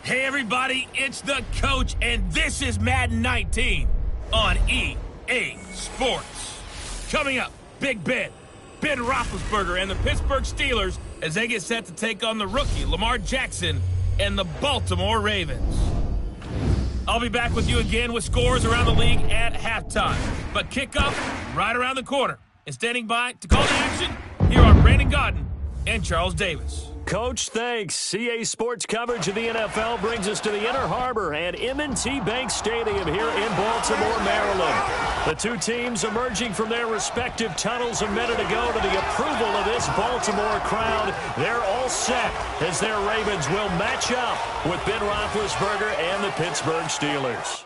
Hey everybody, it's the coach, and this is Madden 19 on EA Sports. Coming up, Big Ben Roethlisberger, and the Pittsburgh Steelers as they get set to take on the rookie Lamar Jackson and the Baltimore Ravens. I'll be back with you again with scores around the league at halftime. But kickoff right around the corner. And standing by to call the action, here are Brandon Gaudin and Charles Davis. Coach, thanks. EA Sports coverage of the NFL brings us to the Inner Harbor and M&T Bank Stadium here in Baltimore, Maryland. The two teams emerging from their respective tunnels a minute ago to the approval of this Baltimore crowd. They're all set as their Ravens will match up with Ben Roethlisberger and the Pittsburgh Steelers.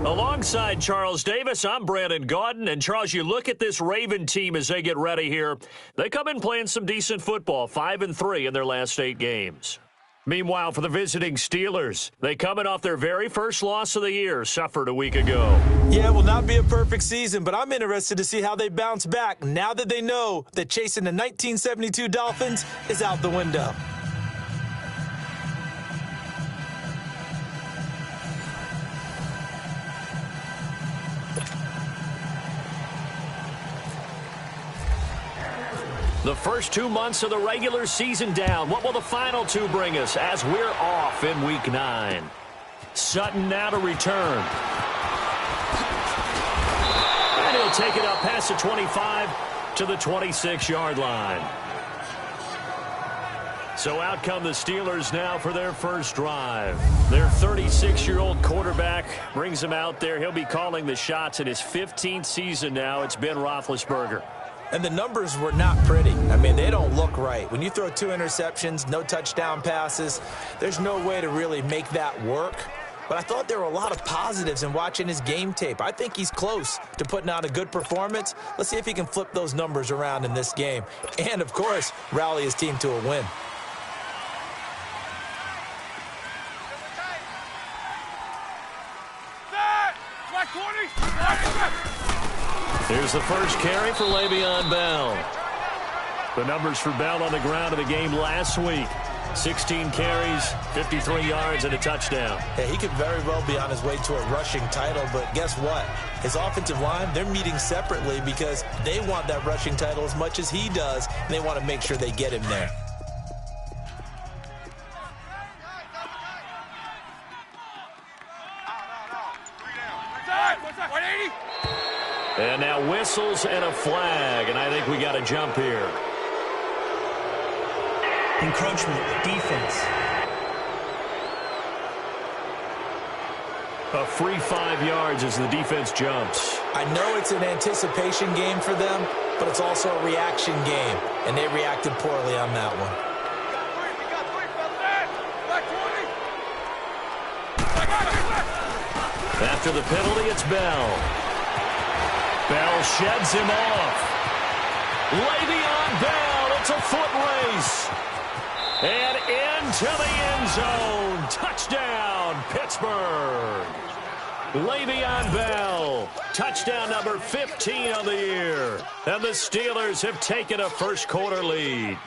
Alongside Charles Davis, I'm Brandon Gaudin. And, Charles, you look at this Raven team as they get ready here. They come in playing some decent football, 5-3 in their last 8 games. Meanwhile, for the visiting Steelers, they coming off their very first loss of the year, suffered a week ago. Yeah, it will not be a perfect season, but I'm interested to see how they bounce back now that they know that chasing the 1972 Dolphins is out the window. The first 2 months of the regular season down. What will the final 2 bring us as we're off in Week 9? Sutton now to return. And he'll take it up past the 25 to the 26-yard line. So out come the Steelers now for their first drive. Their 36-year-old quarterback brings them out there. He'll be calling the shots in his 15th season now. It's Ben Roethlisberger. And the numbers were not pretty. I mean, they don't look right. When you throw 2 interceptions, no touchdown passes, there's no way to really make that work. But I thought there were a lot of positives in watching his game tape. I think he's close to putting out a good performance. Let's see if he can flip those numbers around in this game. And, of course, rally his team to a win. Here's the first carry for Le'Veon Bell. The numbers for Bell on the ground of the game last week. 16 carries, 53 yards, and a touchdown. Yeah, he could very well be on his way to a rushing title, but guess what? His offensive line, they're meeting separately because they want that rushing title as much as he does, and they want to make sure they get him there. And now whistles and a flag, and I think we got a jump here. Encroachment, defense. A free 5 yards as the defense jumps. I know it's an anticipation game for them, but it's also a reaction game, and they reacted poorly on that one. After the penalty, it's Bell. Bell sheds him off. Le'Veon Bell, it's a foot race. And into the end zone. Touchdown, Pittsburgh. Le'Veon Bell, touchdown number 15 of the year. And the Steelers have taken a first-quarter lead.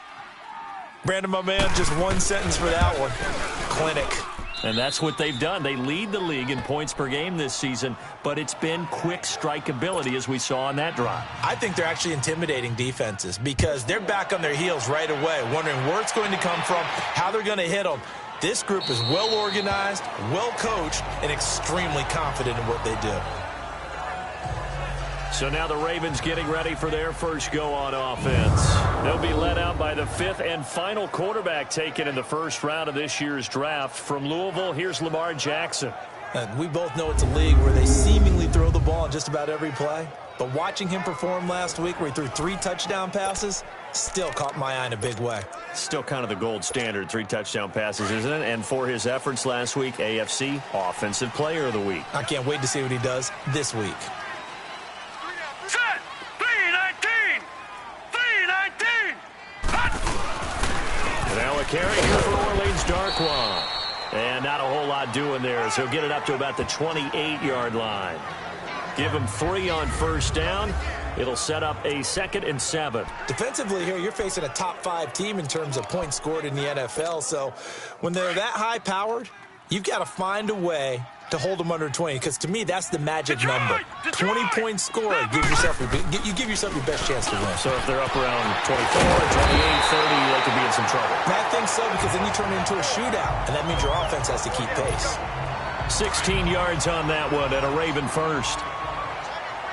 Brandon, my man, just one sentence for that one. Clinic. And that's what they've done. They lead the league in points per game this season, but it's been quick strikeability as we saw on that drive. I think they're actually intimidating defenses because they're back on their heels right away, wondering where it's going to come from, how they're going to hit them. This group is well organized, well coached, and extremely confident in what they do. So now the Ravens getting ready for their first go on offense. They'll be led out by the 5th and final quarterback taken in the first round of this year's draft. From Louisville, here's Lamar Jackson. We both know it's a league where they seemingly throw the ball in just about every play. But watching him perform last week where he threw 3 touchdown passes still caught my eye in a big way. Still kind of the gold standard, 3 touchdown passes, isn't it? And for his efforts last week, AFC Offensive Player of the Week. I can't wait to see what he does this week. Now a carry here for Orleans Darkwa. And not a whole lot doing there as he'll get it up to about the 28-yard line. Give him 3 on first down. It'll set up a 2nd and 7. Defensively here, you're facing a top 5 team in terms of points scored in the NFL. So when they're that high-powered, you've got to find a way to hold them under 20, because to me, that's the magic number. 20 points scored, you give yourself your best chance to win. So if they're up around 24, 28, 30, they could be in some trouble. And I think so, because then you turn it into a shootout, and that means your offense has to keep pace. 16 yards on that one, and a Raven first.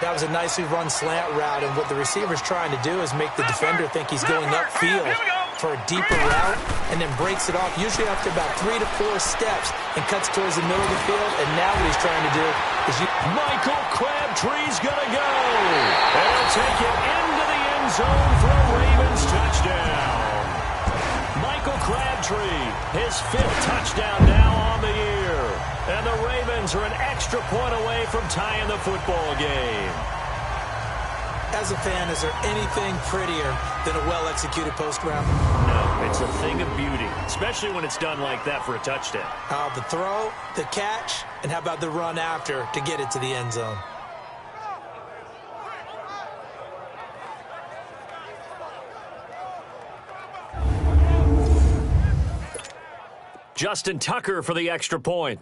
That was a nicely run slant route, and what the receiver's trying to do is make the defender think he's going upfield for a deeper route, and then breaks it off, usually after about 3 to 4 steps, and cuts towards the middle of the field. And now what he's trying to do is Michael Crabtree's going to go. And he'll take it into the end zone for a Ravens touchdown. Michael Crabtree, his 5th touchdown now on the year. And the Ravens are an extra point away from tying the football game. As a fan, is there anything prettier than a well-executed post route? No, it's a thing of beauty, especially when it's done like that for a touchdown. The throw, the catch, and how about the run after to get it to the end zone? Justin Tucker for the extra point.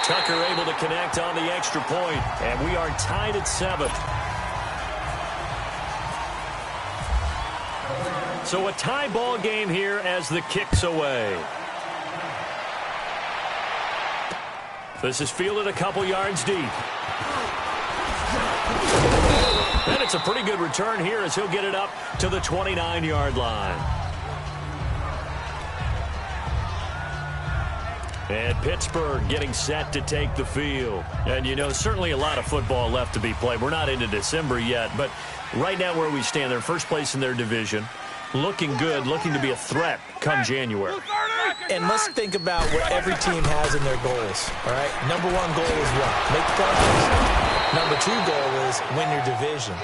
Tucker able to connect on the extra point, and we are tied at 7. So a tie ball game here as the kick's away. This is fielded a couple yards deep. And it's a pretty good return here as he'll get it up to the 29-yard line. And Pittsburgh getting set to take the field. And, you know, certainly a lot of football left to be played. We're not into December yet, but right now where we stand, they're first place in their division. Looking good, looking to be a threat come January. And let's think about what every team has in their goals, all right? Number 1 goal is what? Make the playoffs. Number 2 goal is win your division.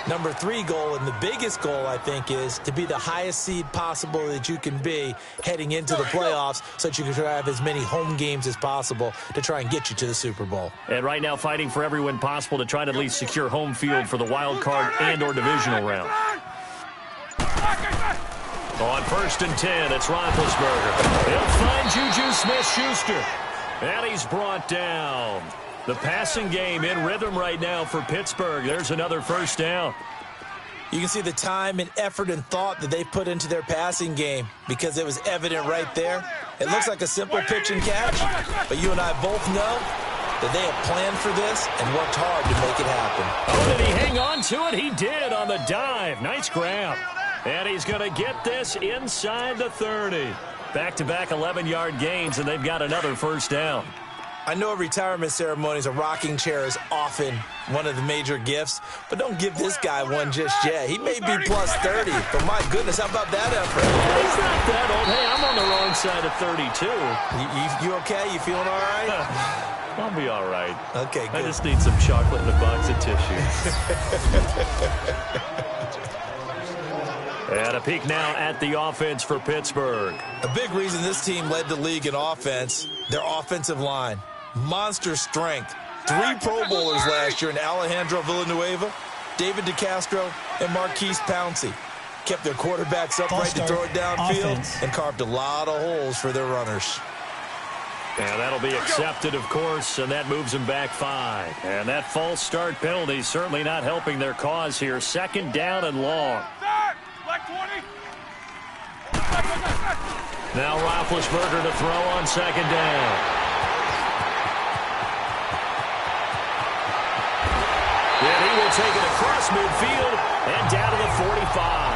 Number 3 goal, and the biggest goal, I think, is to be the highest seed possible that you can be heading into the playoffs so that you can have as many home games as possible to try and get you to the Super Bowl. And right now fighting for every win possible to try to at least secure home field for the wild card and or divisional round. On 1st and 10, it's Roethlisberger. He'll find Juju Smith-Schuster. And he's brought down. The passing game in rhythm right now for Pittsburgh. There's another first down. You can see the time and effort and thought that they put into their passing game because it was evident right there. It looks like a simple pitch and catch, but you and I both know that they have planned for this and worked hard to make it happen. Oh, did he hang on to it? He did on the dive. Nice grab. And he's going to get this inside the 30. Back-to-back 11-yard gains, and they've got another first down. I know at retirement ceremonies, a rocking chair is often one of the major gifts, but don't give this guy one just yet. He may be plus 30, but my goodness, how about that effort? He's not that old. Hey, I'm on the wrong side of 32. You okay? You feeling all right? I'll be all right. Okay, good. I just need some chocolate and a box of tissue. And a peek now at the offense for Pittsburgh. A big reason this team led the league in offense, their offensive line. Monster strength. 3 Pro Bowlers last year in Alejandro Villanueva, David DeCastro, and Marquise Pouncey. Kept their quarterbacks upright to throw it downfield and carved a lot of holes for their runners. And that'll be accepted, of course, and that moves them back 5. And that false start penalty certainly not helping their cause here. 2nd down and long. Now Roethlisberger to throw on 2nd down. And he will take it across midfield and down to the 45.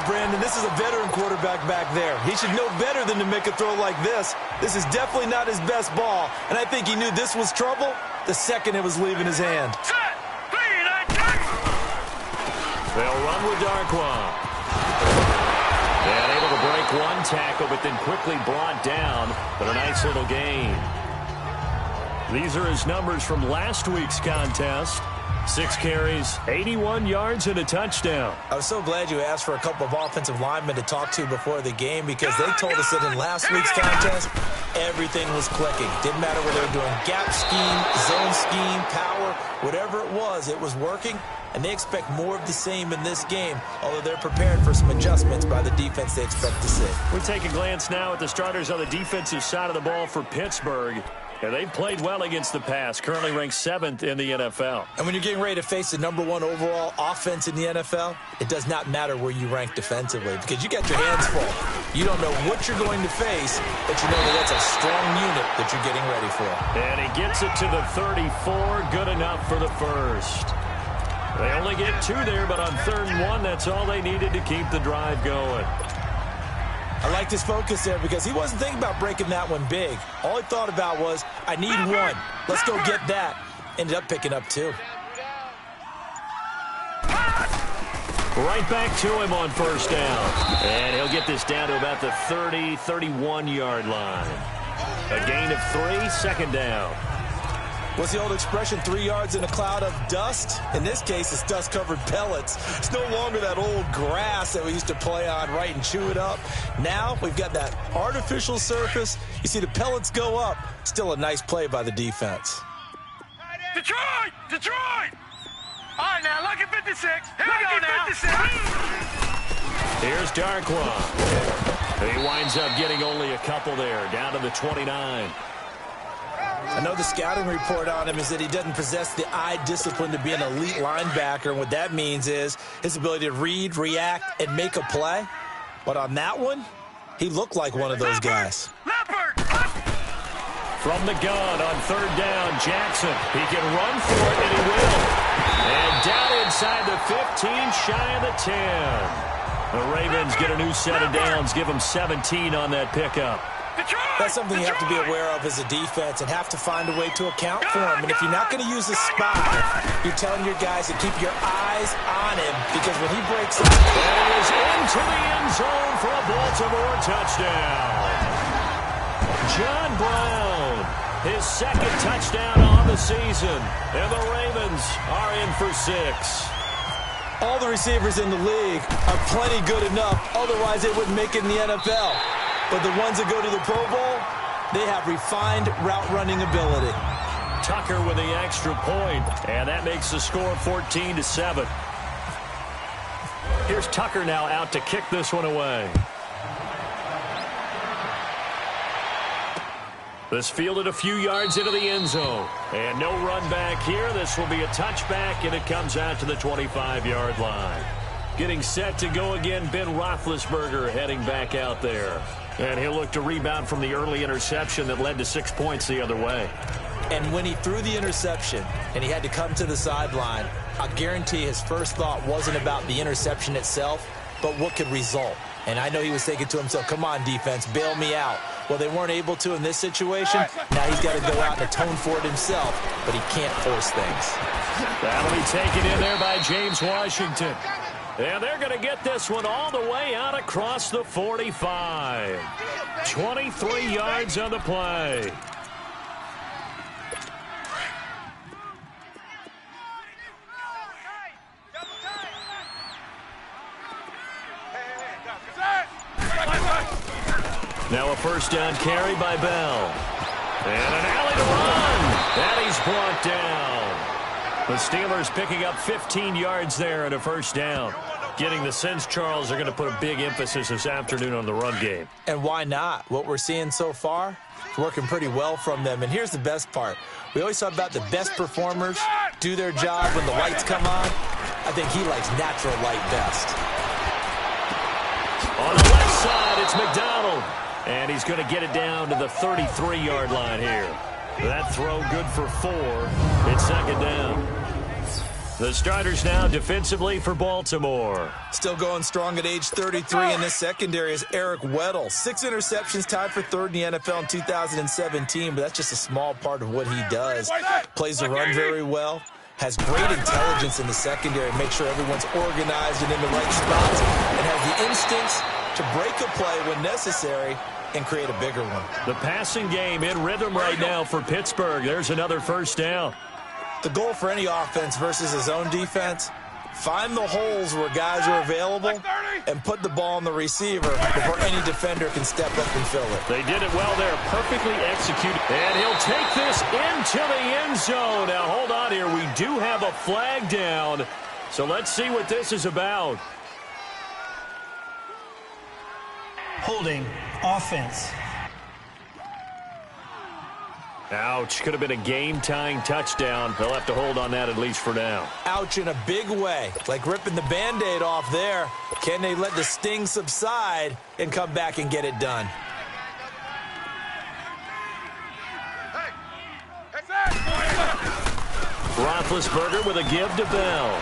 Brandon, this is a veteran quarterback back there. He should know better than to make a throw like this. This is definitely not his best ball, and I think he knew this was trouble the second it was leaving his hand. They'll run with Darquan. And able to break one tackle, but then quickly brought down. But a nice little gain. These are his numbers from last week's contest. 6 carries, 81 yards, and a touchdown. I was so glad you asked for a couple of offensive linemen to talk to before the game because they told us that in last week's contest, everything was clicking. Didn't matter whether they were doing gap scheme, zone scheme, power, whatever it was working. And they expect more of the same in this game, although they're prepared for some adjustments by the defense they expect to see. We take a glance now at the starters on the defensive side of the ball for Pittsburgh. And they've played well against the pass, currently ranked 7th in the NFL. And when you're getting ready to face the #1 overall offense in the NFL, it does not matter where you rank defensively because you got your hands full. You don't know what you're going to face, but you know that that's a strong unit that you're getting ready for. And he gets it to the 34, good enough for the first. They only get 2 there, but on 3rd and 1, that's all they needed to keep the drive going. I liked his focus there because he wasn't thinking about breaking that one big. All he thought about was, I need 1. Let's go get that. Ended up picking up 2. Right back to him on 1st down. And he'll get this down to about the 30, 31-yard line. A gain of 3, 2nd down. What's the old expression, 3 yards in a cloud of dust? In this case, it's dust-covered pellets. It's no longer that old grass that we used to play on, right, and chew it up. Now we've got that artificial surface. You see the pellets go up. Still a nice play by the defense. Detroit! Detroit! All right, now, look at 56. Here we go now. 56. Here's Darkwa. He winds up getting only a couple there, down to the 29. I know the scouting report on him is that he doesn't possess the eye discipline to be an elite linebacker. And what that means is his ability to read, react, and make a play. But on that one, he looked like one of those guys. From the gun on 3rd down, Jackson. He can run for it, and he will. And down inside the 15, shy of the 10. The Ravens get a new set of downs, give them 17 on that pickup. That's something you have to be aware of as a defense and have to find a way to account for him. And if you're not going to use a spy, you're telling your guys to keep your eyes on him because when he breaks up, he is into the end zone for a Baltimore touchdown. John Brown, his 2nd touchdown on the season, and the Ravens are in for 6. All the receivers in the league are plenty good enough, otherwise they wouldn't make it in the NFL. But the ones that go to the Pro Bowl, they have refined route running ability. Tucker with the extra point, and that makes the score 14-7. Here's Tucker now out to kick this one away. This fielded a few yards into the end zone. And no run back here. This will be a touchback, and it comes out to the 25-yard line. Getting set to go again, Ben Roethlisberger heading back out there. And he'll look to rebound from the early interception that led to 6 points the other way. And when he threw the interception and he had to come to the sideline, I guarantee his first thought wasn't about the interception itself, but what could result. And I know he was thinking to himself, come on, defense, bail me out. Well, they weren't able to in this situation. Now he's got to go out and atone for it himself, but he can't force things. That'll be taken in there by James Washington. And they're going to get this one all the way out across the 45. 23 yards on the play. Now a 1st down carry by Bell. And an alley to run. And he's brought down. The Steelers picking up 15 yards there at a 1st down. Getting the sense, Charles, are going to put a big emphasis this afternoon on the run game. And why not? What we're seeing so far, it's working pretty well from them. And here's the best part. We always talk about the best performers do their job when the lights come on. I think he likes natural light best. On the left side, it's McDonald. And he's going to get it down to the 33-yard line here. That throw good for 4. It's 2nd down. The starters now defensively for Baltimore. Still going strong at age 33 in this secondary is Eric Weddle. 6 interceptions, tied for 3rd in the NFL in 2017, but that's just a small part of what he does. Plays the run very well. Has great intelligence in the secondary, make sure everyone's organized and in the right spots, and has the instincts to break a play when necessary and create a bigger one. The passing game in rhythm right now for Pittsburgh. There's another 1st down. The goal for any offense versus his own defense, find the holes where guys are available and put the ball on the receiver before any defender can step up and fill it. They did it well there, perfectly executed. And he'll take this into the end zone. Now, hold on here. We do have a flag down, so let's see what this is about. Holding offense. Ouch. Could have been a game-tying touchdown. They'll have to hold on that at least for now. Ouch in a big way. Like ripping the Band-Aid off there. Can they let the sting subside and come back and get it done? Roethlisberger with a give to Bell.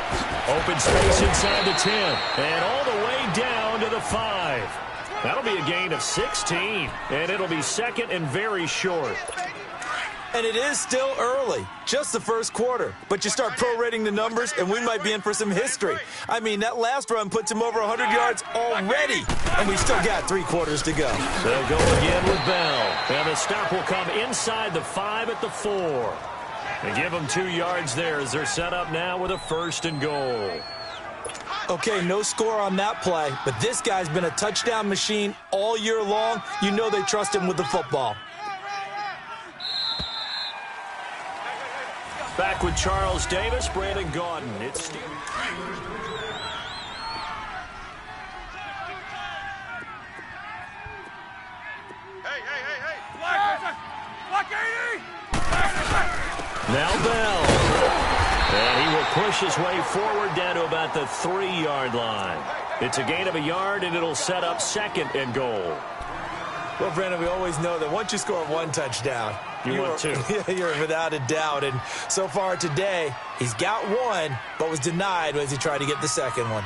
Open space inside the 10. And all the way down to the 5. That'll be a gain of 16. And it'll be second and very short. And it is still early, just the first quarter. But you start prorating the numbers, and we might be in for some history. I mean, that last run puts him over 100 yards already, and we still got 3 quarters to go. They'll go again with Bell. And the stop will come inside the 5 at the 4. They give them 2 yards there as they're set up now with a 1st and goal. Okay, no score on that play, but this guy's been a touchdown machine all year long. You know they trust him with the football. Back with Charles Davis, Brandon Gaudin. It's Steve. Block 80! Now Bell. And he will push his way forward down to about the 3-yard line. It's a gain of a yard, and it'll set up 2nd and goal. Well, Brandon, we always know that once you score 1 touchdown, you want 2. You're without a doubt. And so far today, he's got 1, but was denied as he tried to get the 2nd one.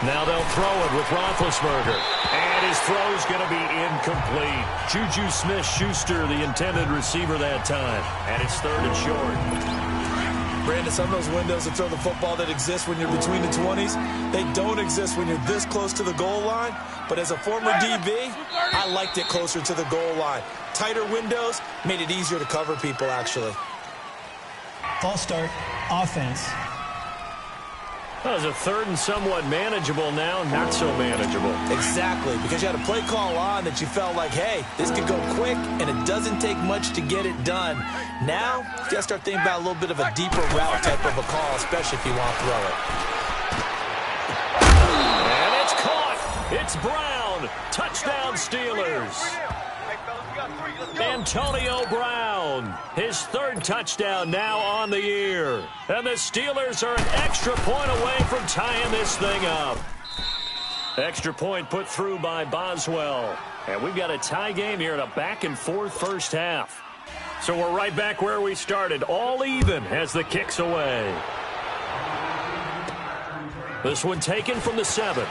Now they'll throw it with Roethlisberger. And his throw's going to be incomplete. Juju Smith-Schuster, the intended receiver that time. And it's 3rd and short. Brandon, some of those windows to throw the football that exist when you're between the 20s, they don't exist when you're this close to the goal line. But as a former DB, I liked it closer to the goal line. Tighter windows made it easier to cover people, actually. False start, offense. That was a 3rd and somewhat manageable, now not so manageable. Exactly, because you had a play call on that you felt like, hey, this could go quick, and it doesn't take much to get it done. Now, you got to start thinking about a little bit of a deeper route type of a call, especially if you want to throw it. And it's caught. It's Brown. Touchdown, Steelers. Antonio Brown, his 3rd touchdown now on the year. And the Steelers are an extra point away from tying this thing up. Extra point put through by Boswell. And we've got a tie game here in a back-and-forth first half. So we're right back where we started, all even as the kick's away. This one taken from the 7.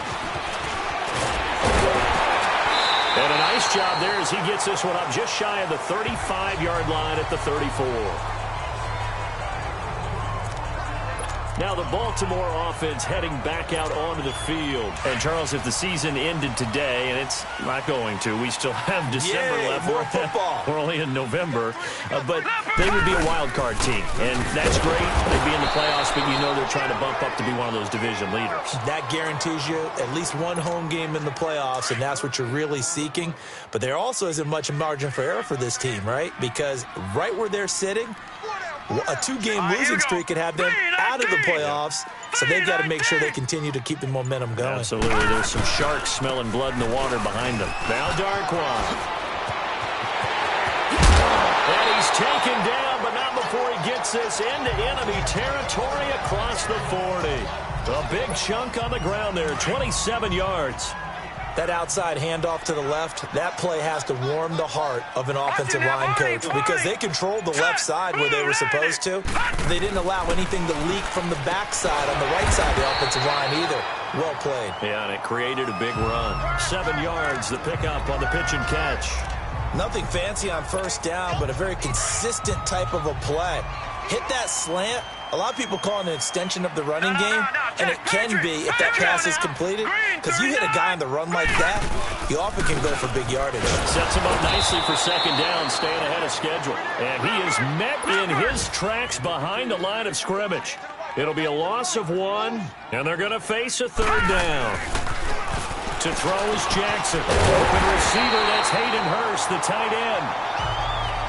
And a nice job there as he gets this one up just shy of the 35-yard line at the 34. Now the Baltimore offense heading back out onto the field. And, Charles, if the season ended today, and it's not going to, we still have December left. More football. We're only in November. But they would be a wild card team. And that's great. They'd be in the playoffs, but you know they're trying to bump up to be one of those division leaders. That guarantees you at least 1 home game in the playoffs, and that's what you're really seeking. But there also isn't much margin for error for this team, right? Because right where they're sitting, a 2-game losing streak could have them out of the playoffs, so they've got to make sure they continue to keep the momentum going. Absolutely. There's some sharks smelling blood in the water behind them. Now Darkwa. And he's taken down, but not before he gets this into enemy territory across the 40. A big chunk on the ground there, 27 yards. That outside handoff to the left, that play has to warm the heart of an offensive line coach because they controlled the left side where they were supposed to. They didn't allow anything to leak from the backside on the right side of the offensive line either. Well played. Yeah, and it created a big run. 7 yards, the pickup on the pitch and catch. Nothing fancy on first down, but a very consistent type of a play. hit that slant. A lot of people call it an extension of the running game, and it can be if that pass is completed, because you hit a guy on the run like that, he often can go for big yardage. Sets him up nicely for second down, staying ahead of schedule. And he is met in his tracks behind the line of scrimmage. It'll be a loss of 1, and they're going to face a third down. To throw is Jackson. Open receiver, that's Hayden Hurst, the tight end.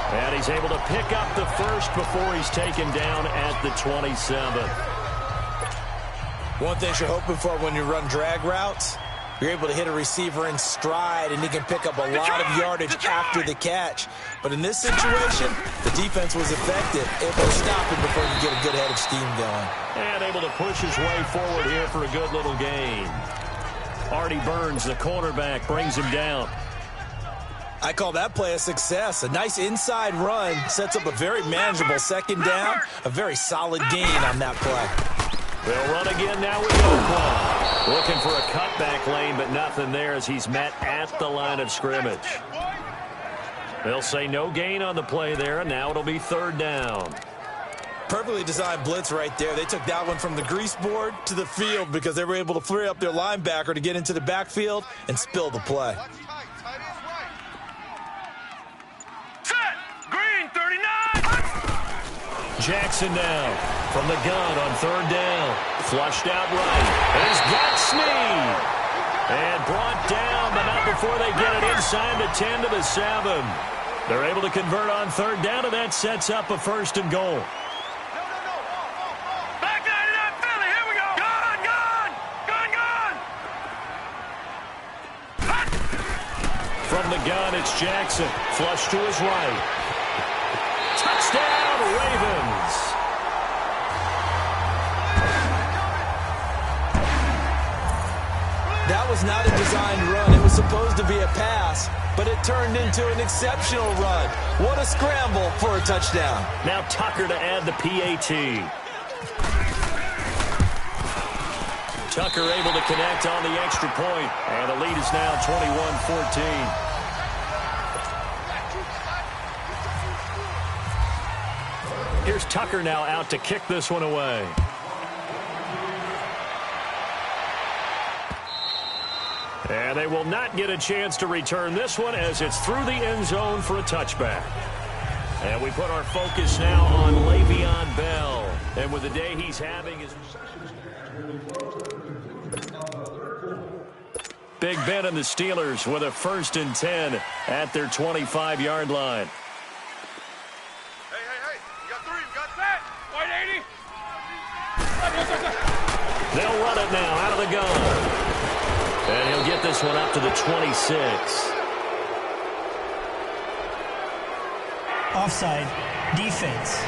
And he's able to pick up the first before he's taken down at the 27. One thing you're hoping for when you run drag routes, you're able to hit a receiver in stride, and he can pick up a lot of yardage after the catch. But in this situation, the defense was effective, able to stop him before he could get a good head of steam going. And able to push his way forward here for a good little gain. Artie Burns, the cornerback, brings him down. I call that play a success. A nice inside run sets up a very manageable second down, a very solid gain on that play. They'll run again now with Oakland. Looking for a cutback lane, but nothing there as he's met at the line of scrimmage. They'll say no gain on the play there, and now it'll be third down. Perfectly designed blitz right there. They took that one from the grease board to the field because they were able to free up their linebacker to get into the backfield and spill the play. Set! Green, 39! Jackson now from the gun on third down. Flushed out right. He's got Snead. And brought down, but not before they get it inside the 10 to the 7. They're able to convert on third down, and that sets up a first and goal. From the gun, it's Jackson. Flush to his right. Touchdown, Ravens. That was not a designed run. It was supposed to be a pass, but it turned into an exceptional run. What a scramble for a touchdown. Now Tucker to add the PAT. Tucker able to connect on the extra point, and the lead is now 21-14. Here's Tucker now out to kick this one away. And they will not get a chance to return this one as it's through the end zone for a touchback. And we put our focus now on Le'Veon Bell. And with the day he's having is... Big Ben and the Steelers with a 1st and 10 at their 25-yard line. Hey, you got 3, you got that. White 80. They'll run it now out of the gun. And he'll get this one up to the 26. Offside. Defense.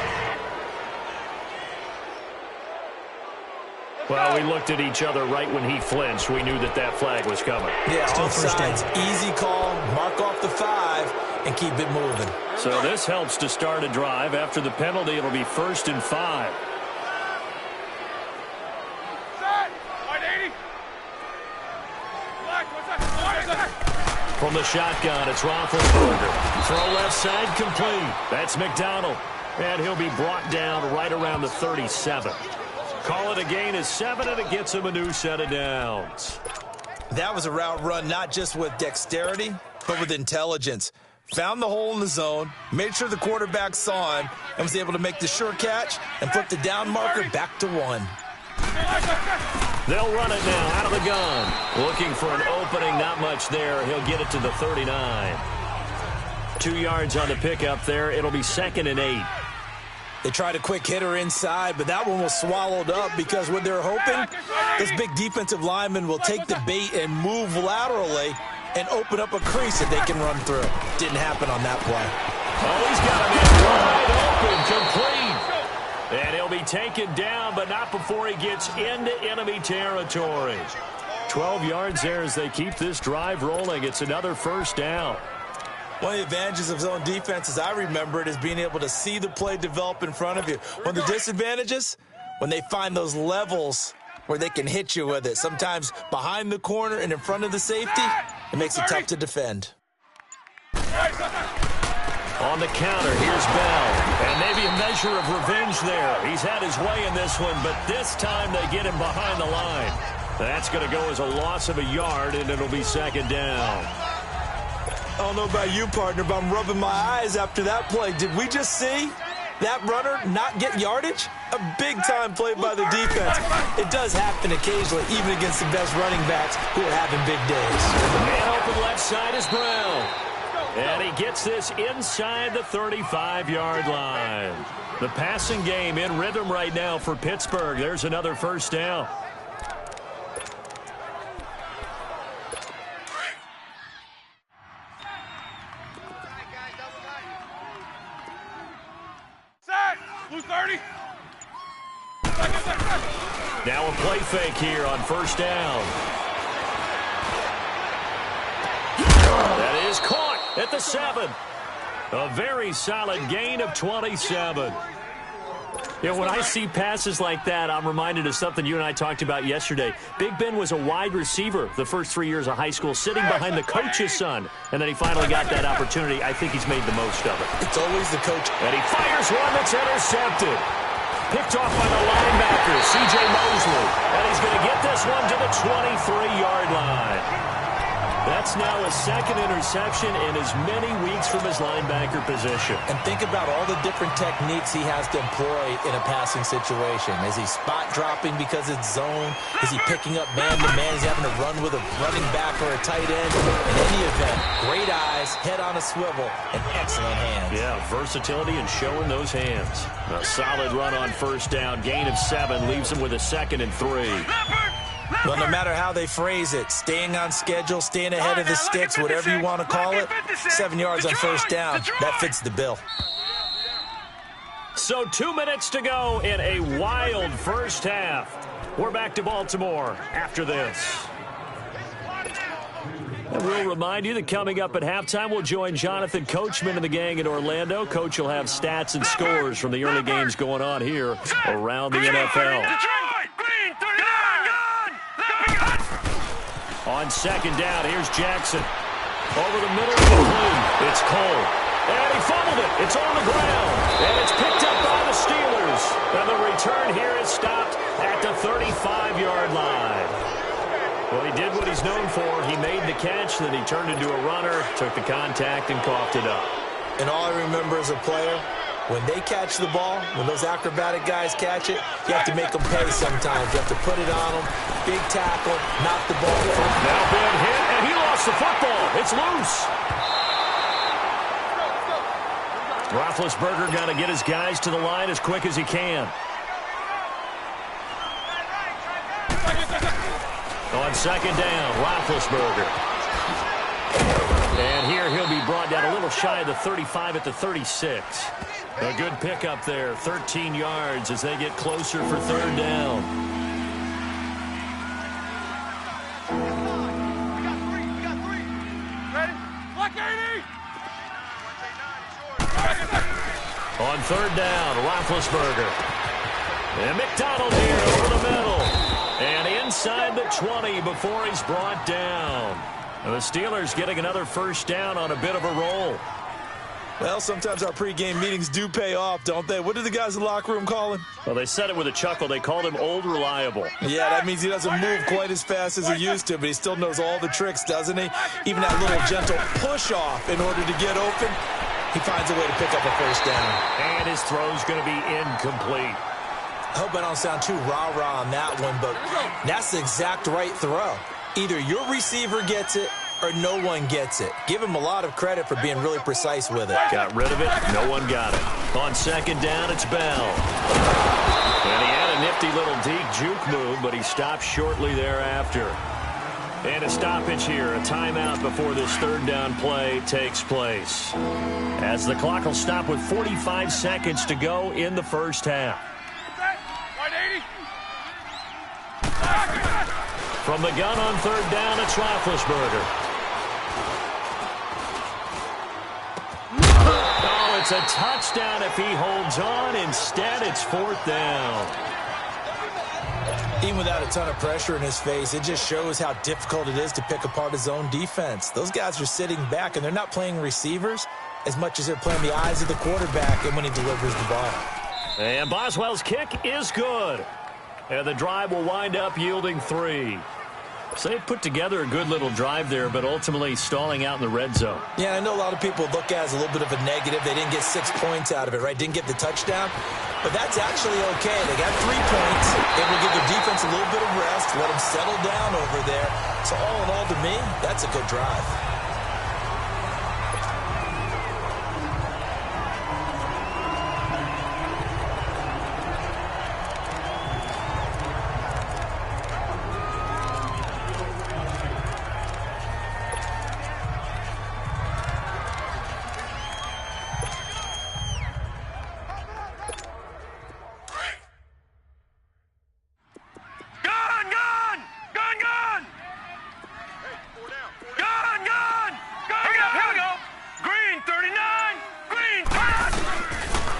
Well, we looked at each other right when he flinched. We knew that that flag was coming. Yeah, Still first down. Easy call, mark off the 5, and keep it moving. So this helps to start a drive. After the penalty, it'll be 1st and 5. From the shotgun, it's Roethlisberger. Throw left side complete. That's McDonald. And he'll be brought down right around the 37. Call it a gain of 7, and it gets him a new set of downs. That was a route run not just with dexterity, but with intelligence. Found the hole in the zone, made sure the quarterback saw him, and was able to make the sure catch and flip the down marker back to 1. They'll run it now out of the gun. Looking for an opening, not much there. He'll get it to the 39. 2 yards on the pickup there. It'll be 2nd and 8. They tried a quick hitter inside, but that one was swallowed up because what they're hoping, this big defensive lineman will take the bait and move laterally and open up a crease that they can run through. Didn't happen on that play. Oh, he's got him wide open, complete. And he'll be taken down, but not before he gets into enemy territory. 12 yards there as they keep this drive rolling. It's another 1st down. One of the advantages of zone defense, as I remember it, is being able to see the play develop in front of you. One of the disadvantages, when they find those levels where they can hit you with it. Sometimes behind the corner and in front of the safety, it makes it tough to defend. On On the counter, here's Bell. And maybe a measure of revenge there. He's had his way in this one, but this time they get him behind the line. That's going to go as a loss of a yard, and it'll be second down. I don't know about you, partner, but I'm rubbing my eyes after that play. Did we just see that runner not get yardage? A big-time play by the defense. It does happen occasionally, even against the best running backs who are having big days. The man open left side is Brown. And he gets this inside the 35-yard line. The passing game in rhythm right now for Pittsburgh. There's another first down. Blue 30. Now a play fake here on first down. That is caught at the 7. A very solid gain of 27. You know, when I see passes like that, I'm reminded of something you and I talked about yesterday. Big Ben was a wide receiver the first 3 years of high school, sitting behind the coach's son, and then he finally got that opportunity. I think he's made the most of it. It's always the coach. And he fires one that's intercepted. Picked off by the linebacker, C.J. Mosley. And he's going to get this one to the 23-yard line. That's now a second interception in as many weeks from his linebacker position. And think about all the different techniques he has to employ in a passing situation. Is he spot dropping because it's zone? Is he picking up man-to-man? Is he having to run with a running back or a tight end? In any event, great eyes, head on a swivel, and excellent hands. Yeah, versatility and showing those hands. A solid run on first down. Gain of 7 leaves him with a 2nd and 3. Well, no matter how they phrase it, staying on schedule, staying ahead of the sticks, whatever you want to call it, 7 yards on first down, that fits the bill. So 2 minutes to go in a wild first half. We're back to Baltimore after this. And we'll remind you that coming up at halftime, we'll join Jonathan Coachman and the gang in Orlando. Coach will have stats and scores from the early games going on here around the NFL. On second down, here's Jackson. Over the middle, complete. It's Cole. And he fumbled it. It's on the ground. And it's picked up by the Steelers. And the return here is stopped at the 35-yard line. Well, he did what he's known for. He made the catch, then he turned into a runner, took the contact, and coughed it up. And all I remember as a player, when they catch the ball, when those acrobatic guys catch it, you have to make them pay sometimes. You have to put it on them. Big tackle, knock the ball front. Now big hit, and he lost the football. It's loose. Roethlisberger got to get his guys to the line as quick as he can. On second down, Roethlisberger. And here he'll be brought down a little shy of the 35 at the 36. A good pickup there, 13 yards as they get closer for third down. On third down, Roethlisberger. And McDonald here over the middle. And inside the 20 before he's brought down. And the Steelers getting another first down on a bit of a roll. Well, sometimes our pregame meetings do pay off, don't they? What did the guys in the locker room call him? Well, they said it with a chuckle. They called him Old Reliable. Yeah, that means he doesn't move quite as fast as he used to, but he still knows all the tricks, doesn't he? Even that little gentle push-off in order to get open, he finds a way to pick up a first down. And his throw's going to be incomplete. I hope I don't sound too rah-rah on that one, but that's the exact right throw. Either your receiver gets it or no one gets it. Give him a lot of credit for being really precise with it. Got rid of it. No one got it. On second down, it's Bell. And he had a nifty little deep juke move, but he stopped shortly thereafter. And a stoppage here, a timeout before this third down play takes place. As the clock will stop with 45 seconds to go in the first half. From the gun on third down, it's Roethlisberger. Oh, it's a touchdown if he holds on. Instead, it's fourth down. Even without a ton of pressure in his face, it just shows how difficult it is to pick apart his own defense. Those guys are sitting back, and they're not playing receivers. as much as they're playing the eyes of the quarterback and when he delivers the ball. And Boswell's kick is good. And the drive will wind up yielding 3. So they put together a good little drive there, but ultimately stalling out in the red zone. Yeah, I know a lot of people look at it as a little bit of a negative. They didn't get 6 points out of it, right? Didn't get the touchdown. But that's actually okay. They got 3 points. It will give their defense a little bit of rest, let them settle down over there. So all in all, to me, that's a good drive.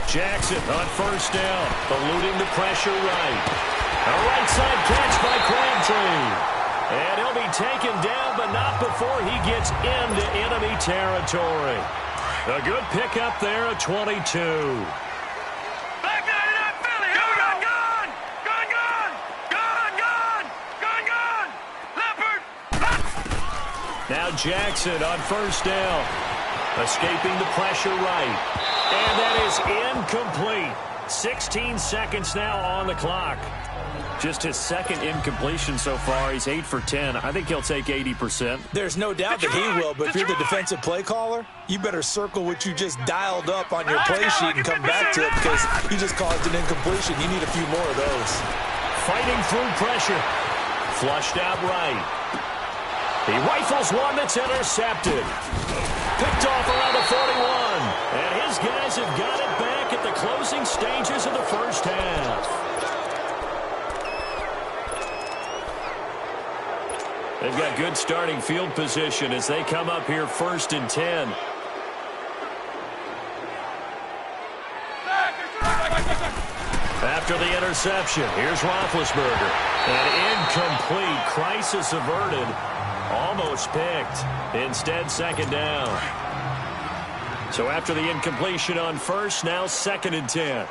Jackson on first down, eluding the pressure right. A right side catch by Crabtree. And he'll be taken down, but not before he gets into enemy territory. A good pickup there at 22. Now Jackson on first down, escaping the pressure right. And that is incomplete. 16 seconds now on the clock. Just his second incompletion so far. He's 8 for 10. I think he'll take 80%. There's no doubt that he will, but if you're the defensive play caller, you better circle what you just dialed up on your play sheet and come back to it because you just caused an incompletion. You need a few more of those. Fighting through pressure. Flushed out right. He rifles one that's intercepted. Picked off around the 41. And his guys have got it back at the closing stages of the first half. They've got good starting field position as they come up here 1st and 10. After the interception, here's Roethlisberger. An incomplete, crisis averted. Almost picked. Instead, 2nd down. So after the incompletion on first, now 2nd and 10.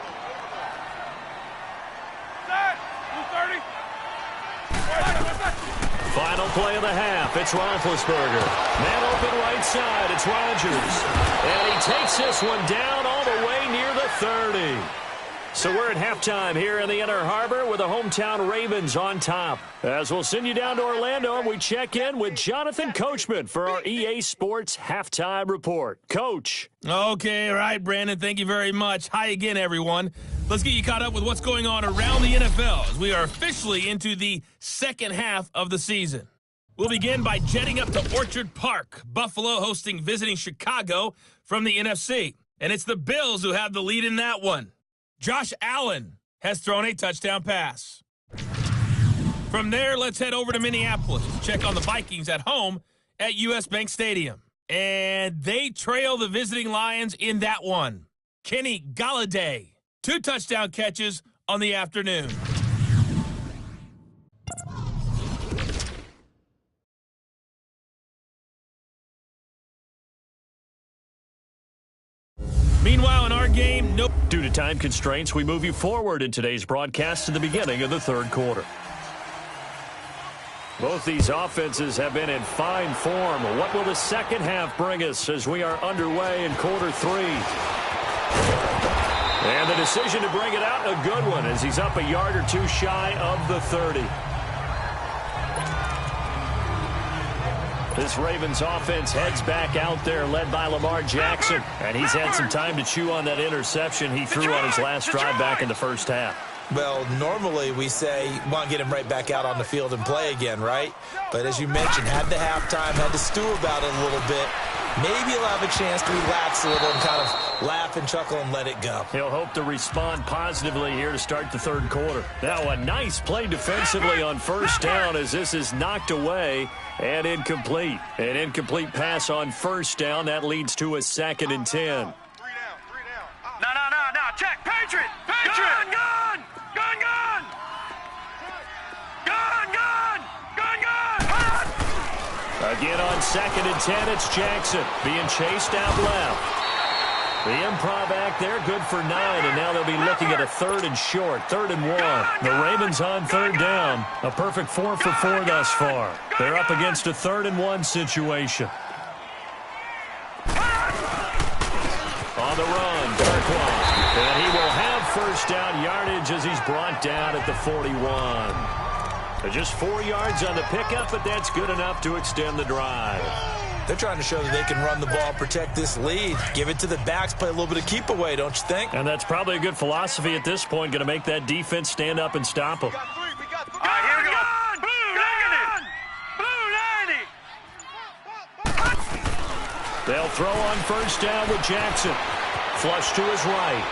Final play of the half. It's Roethlisberger. Man open right side. It's Rodgers. And he takes this one down all the way near the 30. So we're at halftime here in the Inner Harbor with the hometown Ravens on top. As we'll send you down to Orlando and we check in with Jonathan Coachman for our EA Sports Halftime Report. Coach. Okay, all right, Brandon. Thank you very much. Hi again, everyone. Let's get you caught up with what's going on around the NFL as we are officially into the second half of the season. We'll begin by jetting up to Orchard Park. Buffalo hosting visiting Chicago from the NFC. And it's the Bills who have the lead in that one. Josh Allen has thrown a touchdown pass. From there, let's head over to Minneapolis to check on the Vikings at home at US Bank Stadium. And they trail the visiting Lions in that one. Kenny Golladay, 2 touchdown catches on the afternoon. Meanwhile, in our game, no. Due to time constraints, we move you forward in today's broadcast to the beginning of the 3rd quarter. Both these offenses have been in fine form. What will the second half bring us as we are underway in quarter 3? And the decision to bring it out, a good one, as he's up a yard or 2 shy of the 30. This Ravens offense heads back out there, led by Lamar Jackson. And he's had some time to chew on that interception he threw on his last drive back in the first half. Well, normally we say, want to get him right back out on the field and play again, right? But as you mentioned, had the halftime, had to stew about it a little bit. Maybe he'll have a chance to relax a little and kind of laugh and chuckle and let it go. He'll hope to respond positively here to start the 3rd quarter. Now a nice play defensively on first down as this is knocked away and incomplete. An incomplete pass on first down. That leads to a 2nd and 10. No. Check. Patriot. Gun. Again on 2nd and 10, it's Jackson being chased out left. The improv act there, good for 9, and now they'll be looking at a 3rd and short, 3rd and 1. The Ravens on 3rd down, a perfect 4 for 4 thus far. They're up against a 3rd and 1 situation. On the run, Darkwa, and he will have first down yardage as he's brought down at the 41. Just 4 yards on the pickup, but that's good enough to extend the drive. They're trying to show that they can run the ball, protect this lead. Give it to the backs, play a little bit of keep away, don't you think? And that's probably a good philosophy at this point, going to make that defense stand up and stop them. All right, here we go. Blue 90. They'll throw on first down with Jackson. Flush to his right.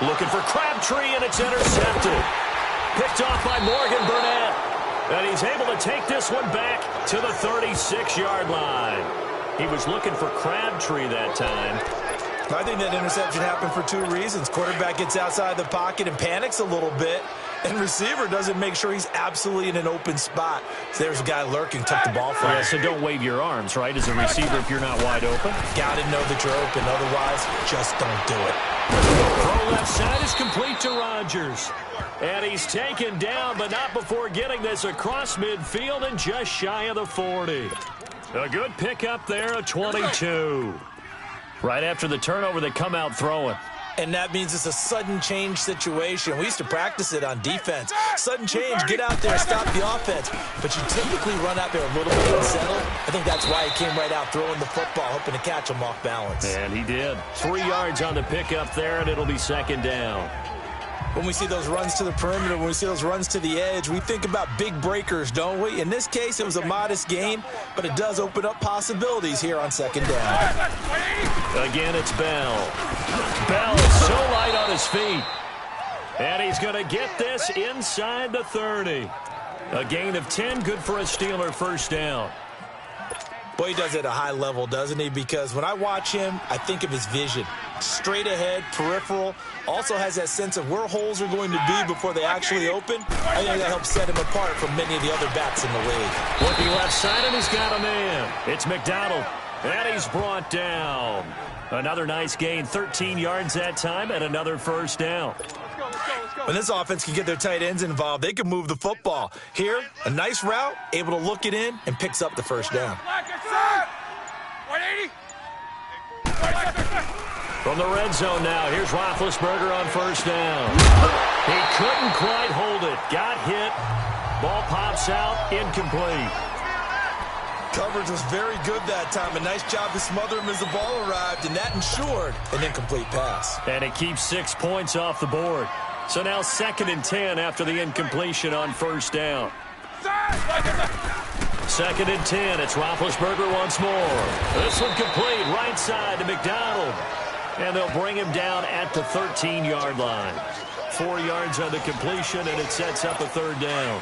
Looking for Crabtree, and it's intercepted. Picked off by Morgan Burnett. And he's able to take this one back to the 36-yard line. He was looking for Crabtree that time. I think that interception happened for 2 reasons. Quarterback gets outside the pocket and panics a little bit, and receiver doesn't make sure he's absolutely in an open spot. So there's a guy lurking, took the ball from him. Yeah, so don't wave your arms, right, as a receiver if you're not wide open. Got to know that you're open. Otherwise, just don't do it. Throw left side is complete to Rodgers. And he's taken down, but not before getting this across midfield and just shy of the 40. A good pickup there, a 22. Right after the turnover, they come out throwing. And that means it's a sudden change situation. We used to practice it on defense. Sudden change, get out there, stop the offense. But you typically run out there a little bit unsettled. I think that's why he came right out throwing the football, hoping to catch him off balance. And he did. 3 yards on the pickup there, and it'll be 2nd down. When we see those runs to the perimeter, when we see those runs to the edge, we think about big breakers, don't we? In this case, it was a modest gain, but it does open up possibilities here on 2nd down. Again, it's Bell. Bell is so light on his feet. And he's going to get this inside the 30. A gain of 10, good for a Steeler first down. Boy, he does it at a high level, doesn't he? Because when I watch him, I think of his vision. Straight ahead, peripheral, also has that sense of where holes are going to be before they actually open. I think that helps set him apart from many of the other backs in the league. Looking left side, and he's got a man. It's McDonald, and he's brought down. Another nice gain, 13 yards that time, and another first down. When this offense can get their tight ends involved, they can move the football. Here, a nice route, able to look it in, and picks up the first down. 180. From the red zone now, here's Roethlisberger on first down. He couldn't quite hold it. Got hit. Ball pops out, incomplete. Coverage was very good that time. A nice job to smother him as the ball arrived, and that ensured an incomplete pass. And it keeps 6 points off the board. So now 2nd and 10 after the incompletion on first down. 2nd and 10. It's Roethlisberger once more. This one complete. Right side to McDonald. And they'll bring him down at the 13-yard line. 4 yards on the completion, and it sets up a 3rd down.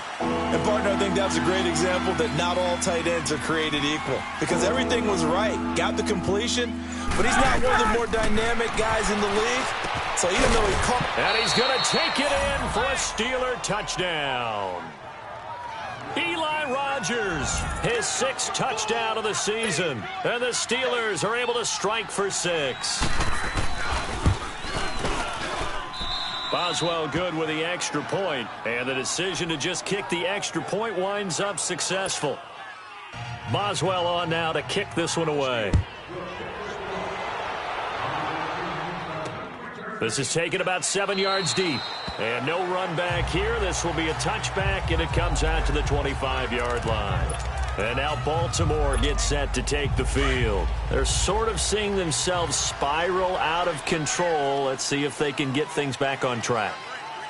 And, partner, I think that's a great example that not all tight ends are created equal. Because everything was right. Got the completion, but he's not one of the more dynamic guys in the league. So even though he caught... And he's going to take it in for a Steeler touchdown. Eli Rogers, his 6th touchdown of the season. And the Steelers are able to strike for 6. Boswell good with the extra point, and the decision to just kick the extra point winds up successful. Boswell on now to kick this one away. This is taken about 7 yards deep. And no run back here. This will be a touchback, and it comes out to the 25-yard line. And now Baltimore gets set to take the field. They're sort of seeing themselves spiral out of control. Let's see if they can get things back on track.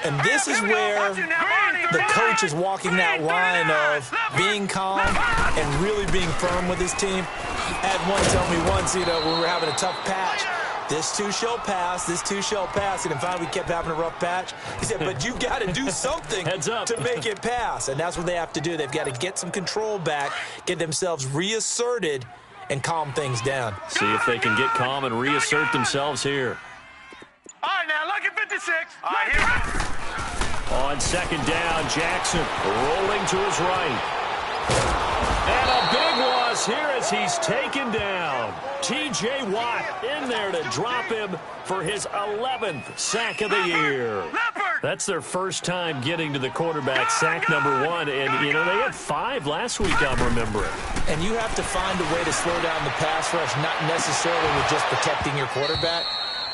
And this is where the coach is walking that line of being calm and really being firm with his team. I had one tell me once, when we were having a tough patch, this too shall pass, this too shall pass. And finally we kept having a rough patch. He said, but you got to do something to make it pass. And that's what they have to do. They've got to get some control back, get themselves reasserted, and calm things down. See if they can get calm and reassert themselves here. All right, now, look at 56. All right, here we go. On 2nd down, Jackson rolling to his right. And a big loss here as he's taken down. T.J. Watt in there to drop him for his 11th sack of the year. That's their first time getting to the quarterback, sack number 1. And, you know, they had 5 last week, I'm remembering. And you have to find a way to slow down the pass rush, not necessarily with just protecting your quarterback,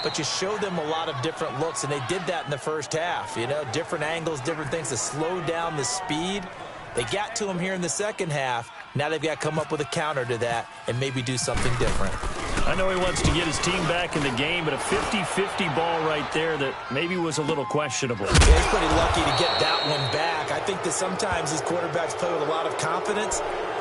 but you show them a lot of different looks, and they did that in the first half. You know, different angles, different things to slow down the speed. They got to him here in the second half. Now they've got to come up with a counter to that and maybe do something different. I know he wants to get his team back in the game, but a 50-50 ball right there that maybe was a little questionable. Yeah, he's pretty lucky to get that one back. I think that sometimes these quarterbacks play with a lot of confidence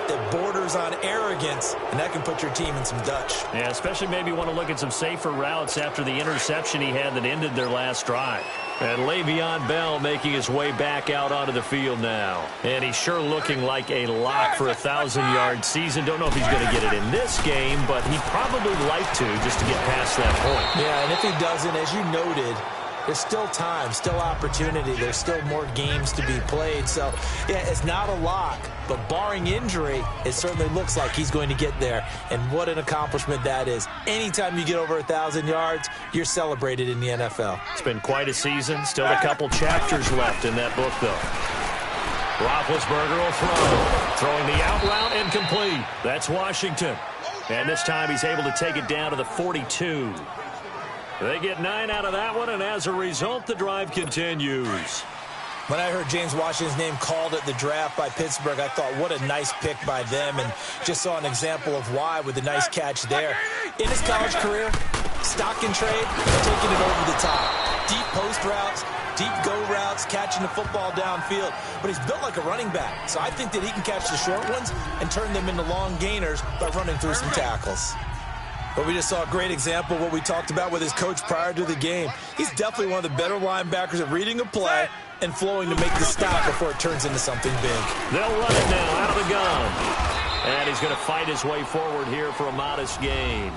that borders on arrogance, and that can put your team in some Dutch. Yeah, especially maybe want to look at some safer routes after the interception he had that ended their last drive. And Le'Veon Bell making his way back out onto the field now. And he's sure looking like a lock for a 1,000-yard season. Don't know if he's going to get it in this game, but he'd probably like to just to get past that point. Yeah, and if he doesn't, as you noted, there's still time, still opportunity. There's still more games to be played. So, yeah, it's not a lock, but barring injury, it certainly looks like he's going to get there. And what an accomplishment that is. Anytime you get over 1,000 yards, you're celebrated in the NFL. It's been quite a season. Still a couple chapters left in that book, though. Roethlisberger will throw. Throwing the out route incomplete. That's Washington. And this time he's able to take it down to the 42. They get 9 out of that one, and as a result, the drive continues. When I heard James Washington's name called at the draft by Pittsburgh, I thought, what a nice pick by them, and just saw an example of why with a nice catch there. In his college career, stock and trade, taking it over the top. Deep post routes, deep go routes, catching the football downfield. But he's built like a running back, so I think that he can catch the short ones and turn them into long gainers by running through some tackles. But we just saw a great example of what we talked about with his coach prior to the game. He's definitely one of the better linebackers at reading a play and flowing to make the stop before it turns into something big. They'll run it now out of the gun. And he's going to fight his way forward here for a modest gain.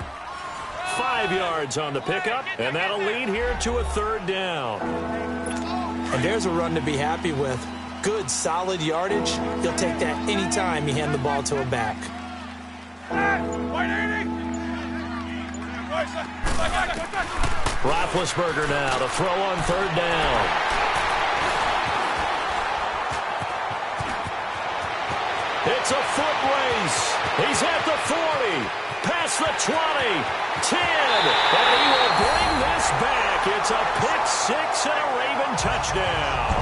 5 yards on the pickup, and that'll lead here to a 3rd down. And there's a run to be happy with. Good, solid yardage. He'll take that anytime you hand the ball to a back. Roethlisberger now to throw on 3rd down. It's a foot race. He's at the 40, past the 20, 10, and he will bring this back. It's a pick 6 and a Raven touchdown.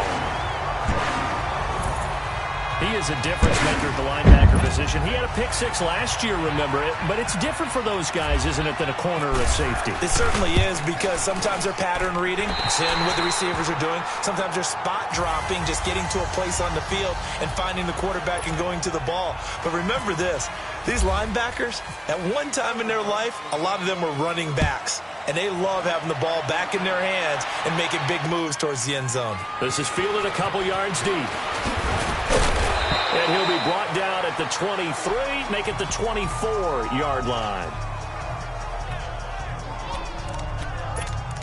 He is a difference maker at the linebacker position. He had a pick 6 last year, remember it, but it's different for those guys, isn't it, than a corner or a safety? It certainly is, because sometimes they're pattern reading, seeing what the receivers are doing. Sometimes they're spot dropping, just getting to a place on the field and finding the quarterback and going to the ball. But remember this, these linebackers, at one time in their life, a lot of them were running backs. And they love having the ball back in their hands and making big moves towards the end zone. This is fielded a couple yards deep. And he'll be brought down at the 23, make it the 24-yard line.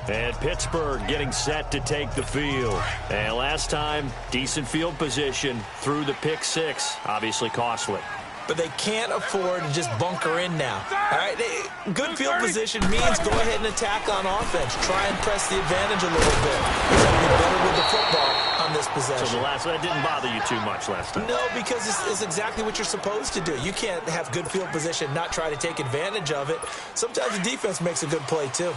And Pittsburgh getting set to take the field. And last time, decent field position through the pick 6, obviously costly. But they can't afford to just bunker in now. All right, good field position means go ahead and attack on offense. Try and press the advantage a little bit. He's going to be better with the football on this possession. So that didn't bother you too much last time? No, because it's exactly what you're supposed to do. You can't have good field position, not try to take advantage of it. Sometimes the defense makes a good play too.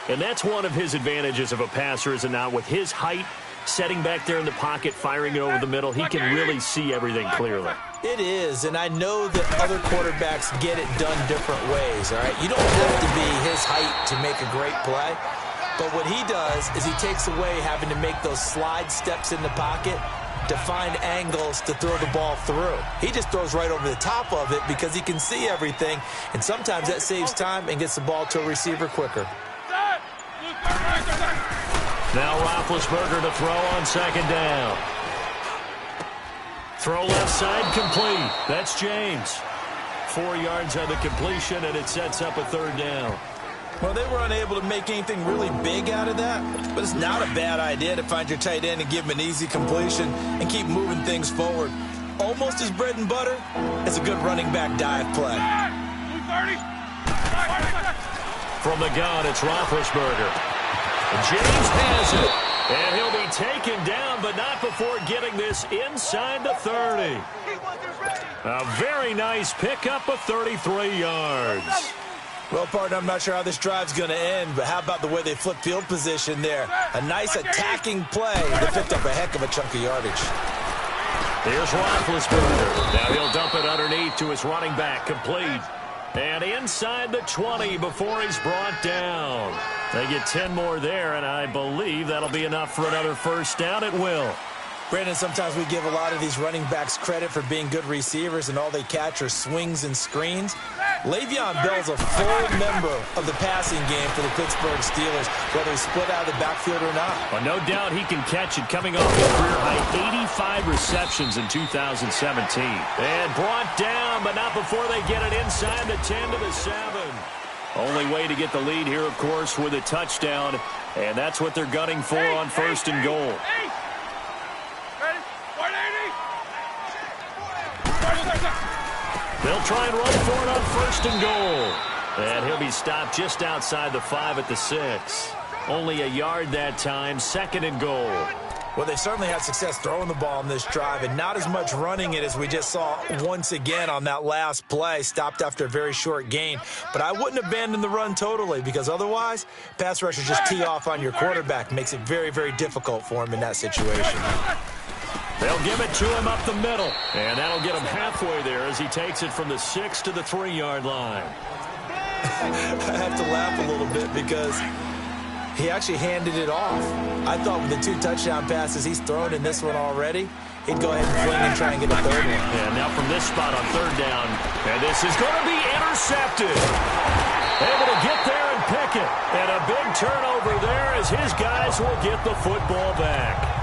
And that's one of his advantages of a passer, is it not? With his height, setting back there in the pocket, firing it over the middle, he can really see everything clearly. It is, and I know that other quarterbacks get it done different ways, all right? You don't have to be his height to make a great play, but what he does is he takes away having to make those slide steps in the pocket to find angles to throw the ball through. He just throws right over the top of it because he can see everything, and sometimes that saves time and gets the ball to a receiver quicker. Now Roethlisberger to throw on 2nd down. Throw left side complete. That's James. 4 yards on the completion, and it sets up a 3rd down. Well, they were unable to make anything really big out of that, but it's not a bad idea to find your tight end and give him an easy completion and keep moving things forward. almost his bread and butter is a good running back dive play. 30. From the gun, it's Roethlisberger. James has it. And he'll be taken down, but not before getting this inside the 30. A very nice pickup of 33 yards. Well, partner, I'm not sure how this drive's going to end, but how about the way they flip field position there? A nice attacking play that picked up a heck of a chunk of yardage. Here's Roethlisberger. Now he'll dump it underneath to his running back, complete. And inside the 20 before he's brought down. They get 10 more there, and I believe that'll be enough for another first down. It will. Brandon, sometimes we give a lot of these running backs credit for being good receivers, and all they catch are swings and screens. Le'Veon Bell's a full member of the passing game for the Pittsburgh Steelers, whether he's split out of the backfield or not. Well, no doubt he can catch it, coming off a career-high 85 receptions in 2017. And brought down, but not before they get it inside the 10 to the 7. Only way to get the lead here, of course, with a touchdown, and that's what they're gunning for on first and goal. They'll try and run for it on first and goal. And he'll be stopped just outside the 5 at the 6. Only a yard that time, second and goal. Well, they certainly had success throwing the ball on this drive, and not as much running it as we just saw once again on that last play, stopped after a very short gain. But I wouldn't abandon the run totally, because otherwise, pass rushers just tee off on your quarterback. Makes it very, very difficult for him in that situation. They'll give it to him up the middle, and that'll get him halfway there as he takes it from the 6 to the 3-yard line. I have to laugh a little bit because he actually handed it off. I thought with the 2 touchdown passes he's thrown in this one already, he'd go ahead and fling and try and get a third one. Yeah, now from this spot on third down, and this is going to be intercepted. Able to get there and pick it. And a big turnover there as his guys will get the football back.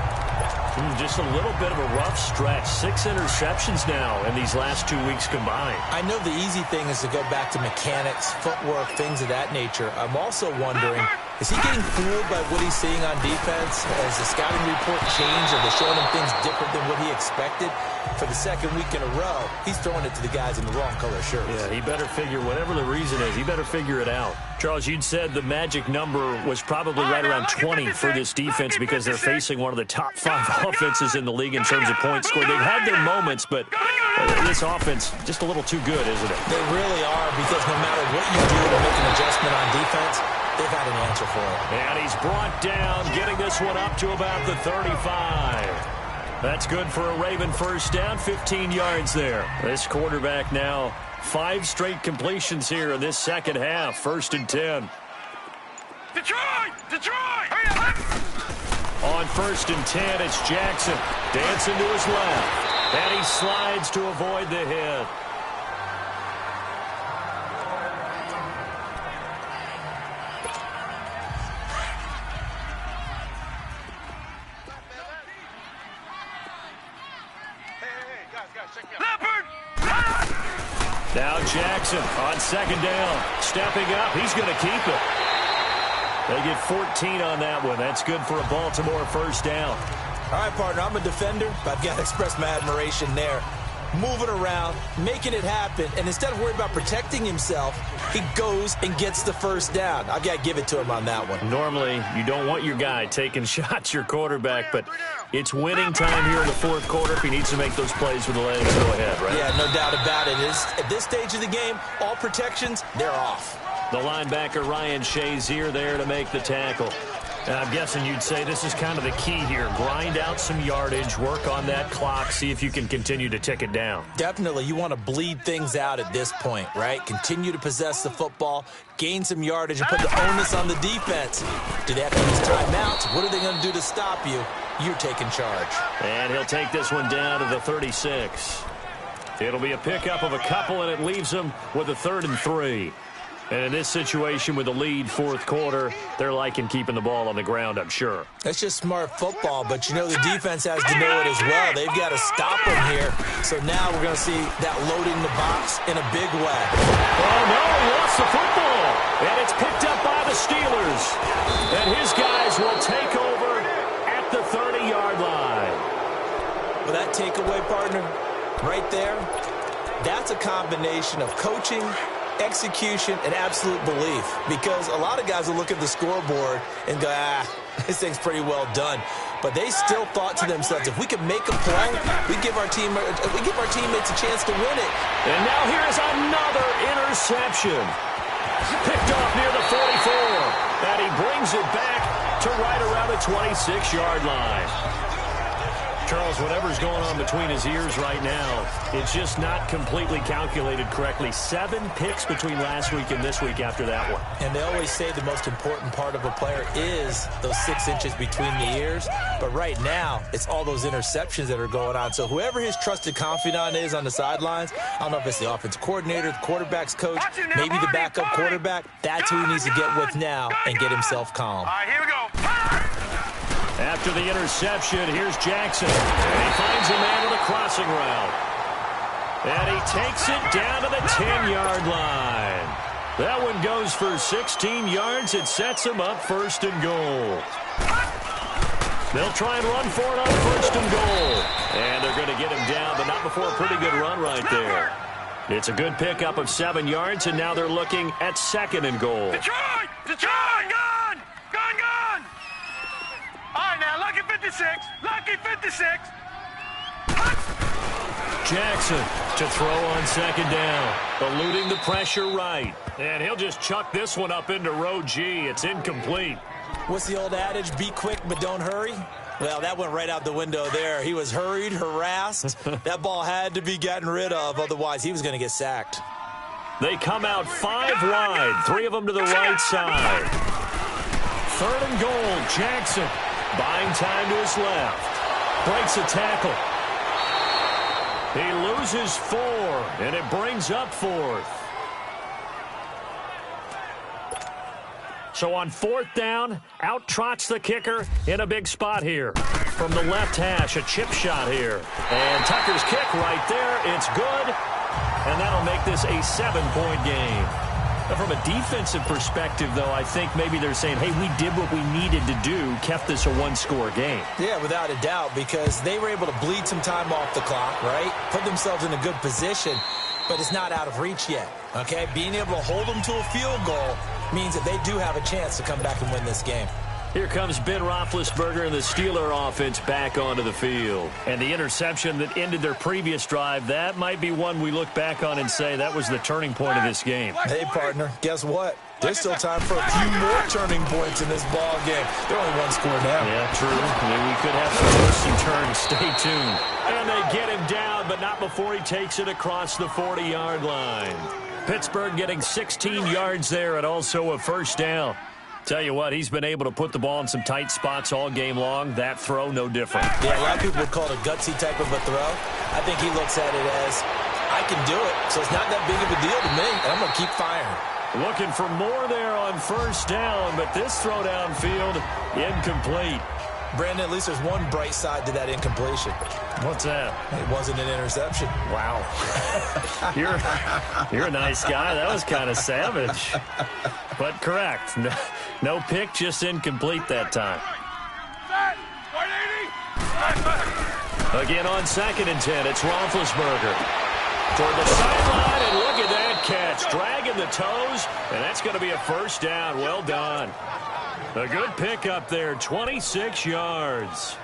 Just a little bit of a rough stretch. 6 interceptions now in these last 2 weeks combined. I know the easy thing is to go back to mechanics, footwork, things of that nature. I'm also wondering, is he getting fooled by what he's seeing on defense? Has the scouting report changed? Are they showing him things different than what he expected? For the second week in a row, he's throwing it to the guys in the wrong color shirts. Yeah, he better figure, whatever the reason is, he better figure it out. Charles, you'd said the magic number was probably right around 20 for this defense because they're facing one of the top 5 offenses in the league in terms of points scored. They've had their moments, but this offense just a little too good, isn't it? They really are, because no matter what you do to make an adjustment on defense, they've had an answer for it. And he's brought down, getting this one up to about the 35. That's good for a Raven first down, 15 yards there. This quarterback now 5 straight completions here in this second half, 1st and 10. Detroit! On 1st and 10, it's Jackson. Dancing to his left. And he slides to avoid the hit. Now Jackson on 2nd down. Stepping up, he's going to keep it. They get 14 on that one. That's good for a Baltimore first down. All right, partner, I'm a defender, but I've got to express my admiration there. Moving around, making it happen, and instead of worrying about protecting himself, he goes and gets the first down. I've got to give it to him on that one. Normally, you don't want your guy taking shots, your quarterback, but it's winning time here in the 4th quarter. If he needs to make those plays with the legs, go ahead, right? Yeah, no doubt about it. At this stage of the game, all protections, they're off. The linebacker, Ryan Shazier, there to make the tackle. And I'm guessing you'd say this is kind of the key here. Grind out some yardage, work on that clock, see if you can continue to tick it down. Definitely. You want to bleed things out at this point, right? Continue to possess the football, gain some yardage, and put the onus on the defense. Do they have to use timeouts? What are they going to do to stop you? You're taking charge. And he'll take this one down to the 36. It'll be a pickup of a couple, and it leaves them with a 3rd and 3. And in this situation with the lead 4th quarter, they're liking keeping the ball on the ground, I'm sure. That's just smart football, but you know the defense has to know it as well. They've got to stop them here. So now we're going to see that loading the box in a big way. Oh, no, he lost the football. And it's picked up by the Steelers. And his guys will take over at the 30-yard line. Well, that takeaway, partner, Right there, that's a combination of coaching, execution, and absolute belief. Because a lot of guys will look at the scoreboard and go, this thing's pretty well done. But they still thought to themselves, if we could make a play, we give our teammates a chance to win it. And now here's another interception. Picked off near the 44. And he brings it back to right around the 26-yard line. Charles, whatever's going on between his ears right now, it's just not completely calculated correctly. 7 picks between last week and this week after that one. And they always say the most important part of a player is those 6 inches between the ears. But right now, it's all those interceptions that are going on. So whoever his trusted confidant is on the sidelines, I don't know if it's the offensive coordinator, the quarterback's coach, maybe the backup quarterback, that's who he needs to get with now and get himself calm. All right, here we go. After the interception, here's Jackson. And he finds a man with a crossing route. And he takes it down to the 10-yard line. That one goes for 16 yards. It sets him up 1st and goal. They'll try and run for it on 1st and goal. And they're going to get him down, but not before a pretty good run right there. It's a good pickup of 7 yards, and now they're looking at 2nd and goal. Detroit! Detroit! Gone! Gone, gone! All right, now, lucky 56. Lucky 56. Jackson to throw on 2nd down. Eluding the pressure right. And he'll just chuck this one up into row G. It's incomplete. What's the old adage? Be quick, but don't hurry? Well, that went right out the window there. He was hurried, harassed. That ball had to be gotten rid of, otherwise he was going to get sacked. They come out 5 wide, 3 of them to the right side. 3rd and goal, Jackson. Buying time to his left. Breaks a tackle. He loses 4, and it brings up 4th. So on 4th down, out trots the kicker in a big spot here. From the left hash, a chip shot here. And Tucker's kick right there. It's good. And that'll make this a 7-point game. Now, from a defensive perspective, though, I think maybe they're saying, hey, we did what we needed to do, kept this a 1-score game. Yeah, without a doubt, because they were able to bleed some time off the clock, right? Put themselves in a good position, but it's not out of reach yet, okay? Being able to hold them to a field goal means that they do have a chance to come back and win this game. Here comes Ben Roethlisberger and the Steeler offense back onto the field. And the interception that ended their previous drive, that might be one we look back on and say that was the turning point of this game. Hey, partner, guess what? There's still time for a few more turning points in this ball game. They're only 1 score now. Yeah, true. I mean, we could have some twists and turns. Stay tuned. And they get him down, but not before he takes it across the 40-yard line. Pittsburgh getting 16 yards there and also a 1st down. Tell you what, he's been able to put the ball in some tight spots all game long. That throw, no different. Yeah, a lot of people would call it a gutsy type of a throw. I think he looks at it as, I can do it, so it's not that big of a deal to me, and I'm going to keep firing. Looking for more there on 1st down, but this throw downfield, incomplete. Brandon, at least there's one bright side to that incompletion. What's that? It wasn't an interception. Wow. You're a nice guy. That was kind of savage. But correct. No pick, just incomplete that time. Again on 2nd and 10, it's Roethlisberger. Toward the sideline, and look at that catch. Dragging the toes, and that's going to be a 1st down. Well done. A good pick up there, 26 yards.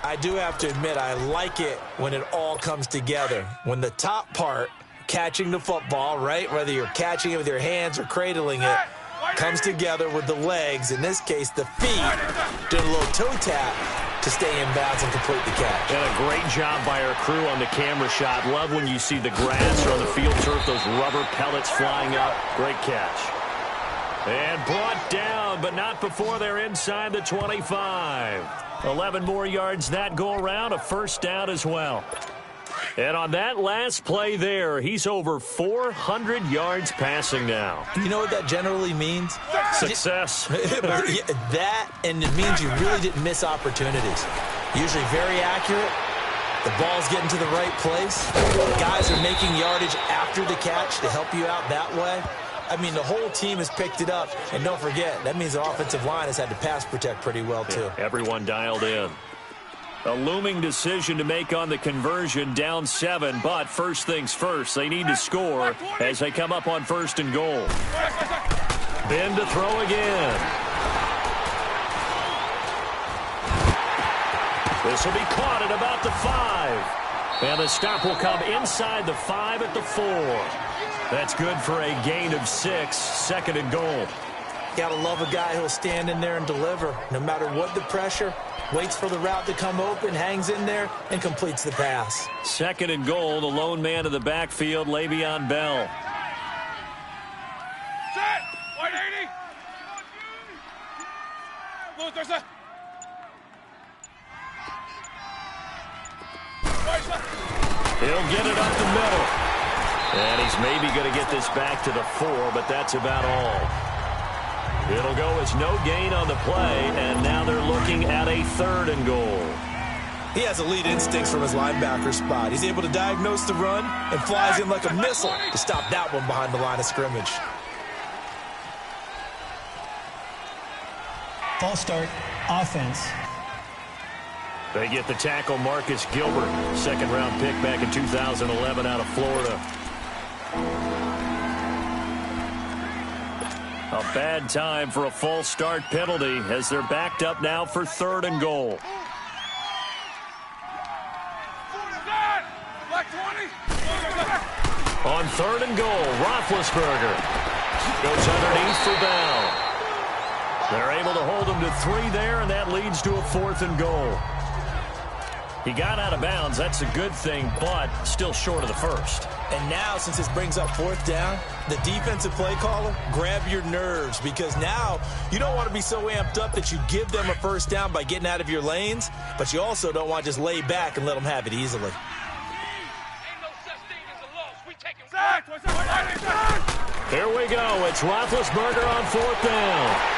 I do have to admit, I like it when it all comes together. When the top part, catching the football, right, whether you're catching it with your hands or cradling it, comes together with the legs, in this case the feet, doing a little toe tap to stay in bounds and complete the catch. And a great job by our crew on the camera shot. Love when you see the grass or on the field turf, those rubber pellets flying up. Great catch. And brought down, but not before they're inside the 25. 11 more yards that go around, a 1st down as well. And on that last play there, he's over 400 yards passing now. You know what that generally means? Success. That, and it means you really didn't miss opportunities. Usually very accurate. The ball's getting to the right place. The guys are making yardage after the catch to help you out that way. I mean, the whole team has picked it up. And don't forget, that means the offensive line has had to pass protect pretty well, too. Everyone dialed in. A looming decision to make on the conversion, down 7, but first things first, they need to score as they come up on 1st and goal. Ben to throw again. This will be caught at about the 5. And the stop will come inside the 5 at the 4. That's good for a gain of 6, 2nd and goal. Gotta love a guy who'll stand in there and deliver. No matter what the pressure, waits for the route to come open, hangs in there, and completes the pass. 2nd and goal, the lone man in the backfield, Le'Veon Bell. Set! 180! Luther, He'll get it up the middle. And he's maybe going to get this back to the 4, but that's about all. It'll go as no gain on the play, and now they're looking at a 3rd and goal. He has elite instincts from his linebacker spot. He's able to diagnose the run and flies in like a missile to stop that one behind the line of scrimmage. False start, offense. They get the tackle, Marcus Gilbert, 2nd-round pick back in 2011 out of Florida. A bad time for a false start penalty as they're backed up now for 3rd and goal. On 3rd and goal, Roethlisberger goes underneath for Bell. They're able to hold him to 3 there, and that leads to a 4th and goal. He got out of bounds. That's a good thing, but still short of the 1st. And now, since this brings up 4th down, the defensive play caller, grab your nerves, because now you don't want to be so amped up that you give them a 1st down by getting out of your lanes, but you also don't want to just lay back and let them have it easily. Here we go. It's Roethlisberger on 4th down.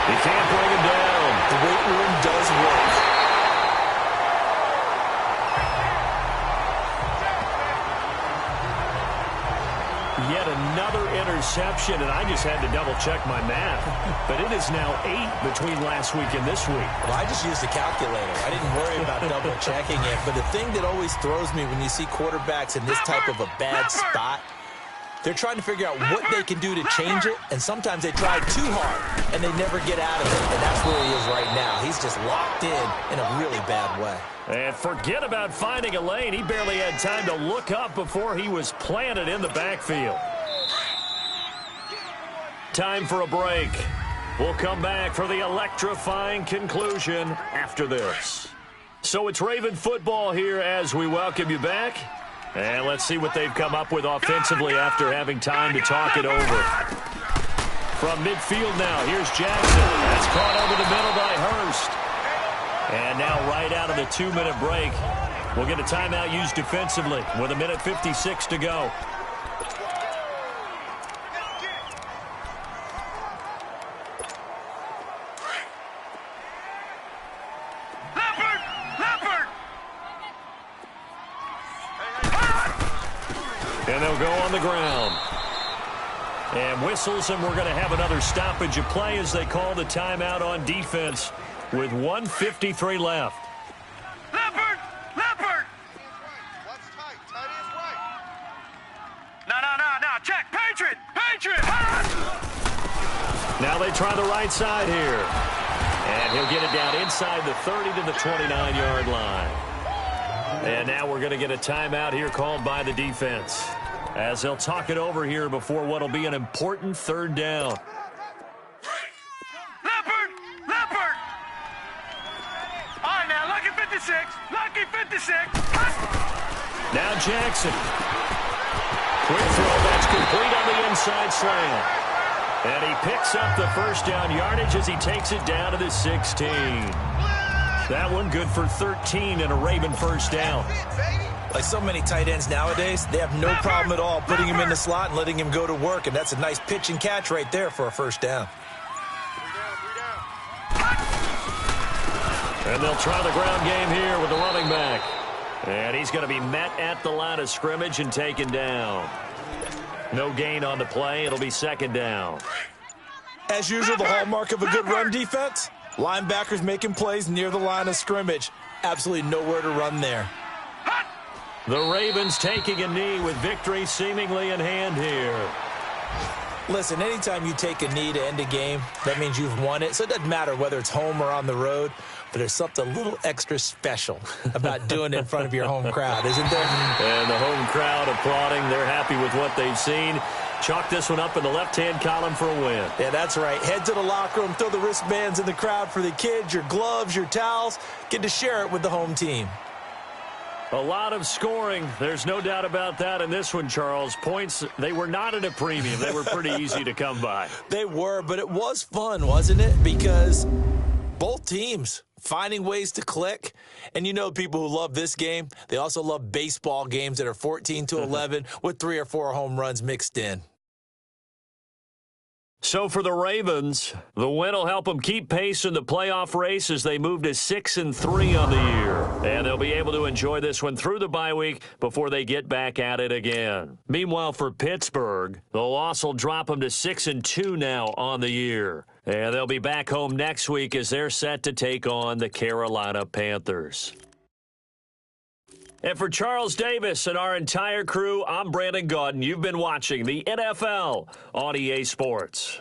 He can't bring him down. The weight room does work. Yet another interception, and I just had to double-check my math. But it is now 8 between last week and this week. Well, I just used a calculator. I didn't worry about double-checking it. But the thing that always throws me when you see quarterbacks in this type of a bad spot, they're trying to figure out what they can do to change it, and sometimes they try too hard, and they never get out of it. And that's where he is right now. He's just locked in a really bad way. And forget about finding a lane. He barely had time to look up before he was planted in the backfield. Time for a break. We'll come back for the electrifying conclusion after this. So it's Raven football here as we welcome you back. And let's see what they've come up with offensively after having time to talk it over. From midfield now, here's Jackson. That's caught over the middle by Hurst. And now right out of the 2-minute break, we'll get a timeout used defensively with 1:56 to go. And they'll go on the ground. And whistles, and we're going to have another stoppage of play as they call the timeout on defense with 1:53 left. Leopard! Leopard! What's tight? Tight is right. No. Check. Patriot! Patriot! Now they try the right side here. And he'll get it down inside the 30 to the 29-yard line. And now we're going to get a timeout here called by the defense as they'll talk it over here before what will be an important 3rd down. Leopard! Leopard! All right, now, lucky 56. Lucky 56. Now Jackson. Quick throw. That's complete on the inside slant. And he picks up the 1st down yardage as he takes it down to the 16. That one good for 13 and a Raven 1st down. Like so many tight ends nowadays, they have no problem at all putting him in the slot and letting him go to work, and that's a nice pitch and catch right there for a 1st down. And they'll try the ground game here with the running back. And he's going to be met at the line of scrimmage and taken down. No gain on the play. It'll be 2nd down. As usual, the hallmark of a good run defense, linebackers making plays near the line of scrimmage. Absolutely nowhere to run there. The Ravens taking a knee with victory seemingly in hand here. Listen, anytime you take a knee to end a game, that means you've won it. So it doesn't matter whether it's home or on the road, but there's something a little extra special about doing it in front of your home crowd, isn't there? And the home crowd applauding. They're happy with what they've seen. Chalk this one up in the left-hand column for a win. Yeah, that's right. Head to the locker room, throw the wristbands in the crowd for the kids, your gloves, your towels. Get to share it with the home team. A lot of scoring. There's no doubt about that in this one, Charles. Points, they were not at a premium. They were pretty easy to come by. They were, but it was fun, wasn't it? Because both teams finding ways to click. And you know people who love this game, they also love baseball games that are 14-11 with 3 or 4 home runs mixed in. So for the Ravens, the win will help them keep pace in the playoff race as they move to 6-3 on the year. And they'll be able to enjoy this one through the bye week before they get back at it again. Meanwhile, for Pittsburgh, the loss will drop them to 6-2 now on the year. And they'll be back home next week as they're set to take on the Carolina Panthers. And for Charles Davis and our entire crew, I'm Brandon Gaudin. You've been watching the NFL on EA Sports.